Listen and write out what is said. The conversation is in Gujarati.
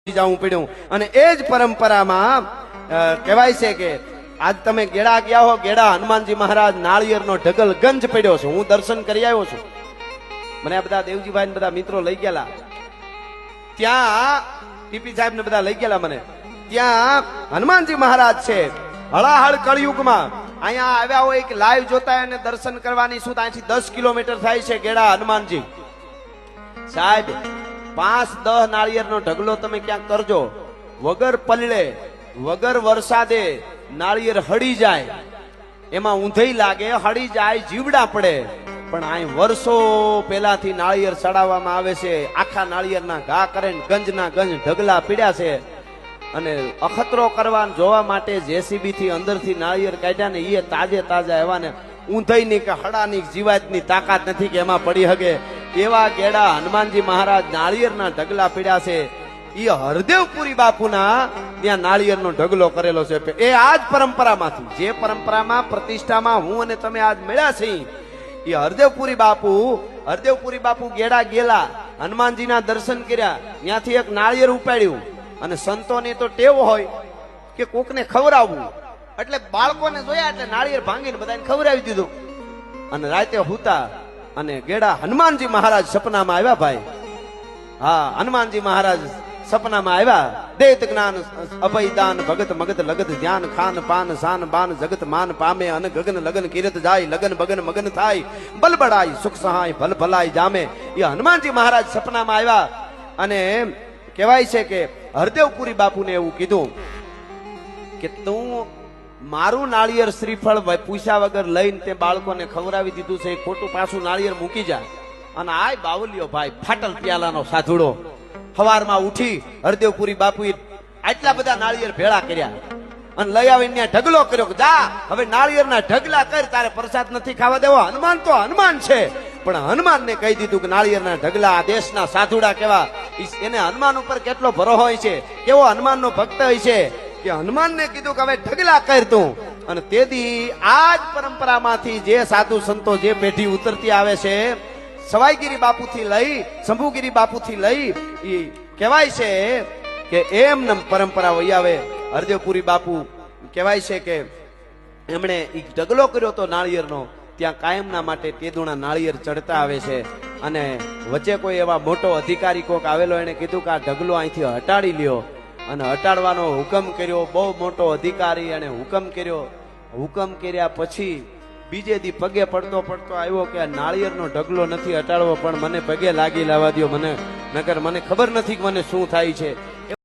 જવું પડ્યું અને એ જ પરંપરામાં કહેવાય છે કે આજ તમે ગેડા ગયા હો, ગેડા હનુમાનજી મહારાજ નાળિયેરનો ઢગલ ગંજ પડ્યો છે. હું દર્શન કરી આવ્યો છું. મને આ બધા દેવજીભાઈ ને બધા મિત્રો લઈ ગયેલા, ત્યાં ટીપી સાહેબ ને બધા લઈ ગયેલા મને. ત્યાં હનુમાનજી મહારાજ છે હળાહળ કળયુગમાં અહીંયા આવ્યા હોય કે લાઈવ જોતા અને દર્શન કરવાની શું અહીંથી 10 કિલોમીટર થાય છે ગેડા હનુમાનજી સાહેબ. 5-10 નાળિયેરનો ઢગલો તમે ક્યાંક કરજો, વગર પલળે વગર વરસાદે નાળિયેર હળી જાય, એમાં ઊંધઈ લાગે, હળી જાય, જીવડા પડે. પણ અહીં વર્ષો પહેલાથી નાળિયેર ચડાવવામાં આવે છે. આખા નાળિયેરના ઘા કરે ગંજના ગંજ ઢગલા પીડ્યા છે. અને અખતરો કરવા જોવા માટે જેસીબી થી અંદરથી નાળિયેર કાઢ્યા ને એ તાજે તાજા એવા ને ઊંધઈની કે હડાની જીવાતની તાકાત નથી કે એમાં પડી હકે એવા ગેડા હનુમાનજી મહારાજ નાળિયેરના ઢગલા પીડ્યા છે. એ હરદેવપુરી બાપુના ત્યાં નાળિયેરનો ઢગલો કરેલો છે. એ આજ પરંપરામાંથી, જે પરંપરામાં પ્રતિષ્ઠામાં હું અને તમે આજ મળ્યા છે, એ હરદેવપુરી બાપુ ગેડા ગયેલા, હનુમાનજીના દર્શન કર્યા, ત્યાંથી એક નાળિયેર ઉપાડ્યું. અને સંતોની તો ટેવ હોય કે કોકને ખવડાવવું, એટલે બાળકોને જોયા એટલે નાળિયેર ભાંગીને બધાને ખવડાવી દીધું. અને રાતે હુતા અને ગેડા હનુમાનજી મહારાજ સપનામાં આવ્યા ભાઈ. હા, હનુમાનજી મહારાજ સપનામાં આવ્યા. દેત જ્ઞાન અભય દાન ભગત મગત લગત ધ્યાન ખાન પાન શાન બાન જગત માન પામે અને ગગન લગન કિરત જાય લગન બગન મગન થાય બલબડાય સુખ સહાય ભલ ભલાય જામે. એ હનુમાનજી મહારાજ સપનામાં આવ્યા અને કહેવાય છે કે હરદેવપુરી બાપુને એવું કીધું કે તું મારું નાળિયેર શ્રીફળ પૂછ્યા વગર લઈને તે બાળકોને ખવડાવી દીધું છે, ખોટું પાછું નાળિયેર મૂકી જાય. અને આય બાવલિયો ભાઈ ફાટલ પ્યાલાનો સાધુડો સવારમાં ઉઠી હરદેવપુરી બાપુએ આટલા બધા નાળિયેર ભેળા કર્યા અને લઈ આવીને ઢગલો કર્યો કે જા હવે નાળિયેરના ઢગલા કર, તારે પ્રસાદ નથી ખાવા દેવો. હનુમાન તો હનુમાન છે, પણ હનુમાનને કહી દીધું કે નાળિયેરના ઢગલા આ દેશના સાધુડા કેવા, એને હનુમાન ઉપર કેટલો ભરોસો હોય છે, કેવો હનુમાનનો ભક્ત હોય છે કે હનુમાનને કીધું કે હવે ઢગલા કર તું. અને તેથી આ જ પરંપરામાંથી જે સાધુ સંતો જે પેઢી ઉતરતી આવે છે, સવાઈગીરી બાપુથી લઈ શંભુગીરી બાપુથી લઈ, એ કહેવાય છે કે એમને પરંપરા વહી આવે. હરદેવપુરી બાપુ કહેવાય છે કે એમણે ઢગલો કર્યો તો નાળિયેરનો, ત્યાં કાયમના માટે તેદુણા નાળિયેર ચડતા આવે છે. અને વચ્ચે કોઈ એવા મોટો અધિકારી કોક આવેલો, એને કીધું કે આ ઢગલો અહીંથી હટાડી લ્યો. અને હટાડવાનો હુકમ કર્યો. બહુ મોટો અધિકારી એને હુકમ કર્યો. હુકમ કર્યા પછી બીજે દી પગે પડતો આવ્યો કે આ નાળિયેરનો ઢગલો નથી હટાડવો, પણ મને પગે લાગી લાવવા દો, મને નકર મને ખબર નથી કે મને શું થાય છે.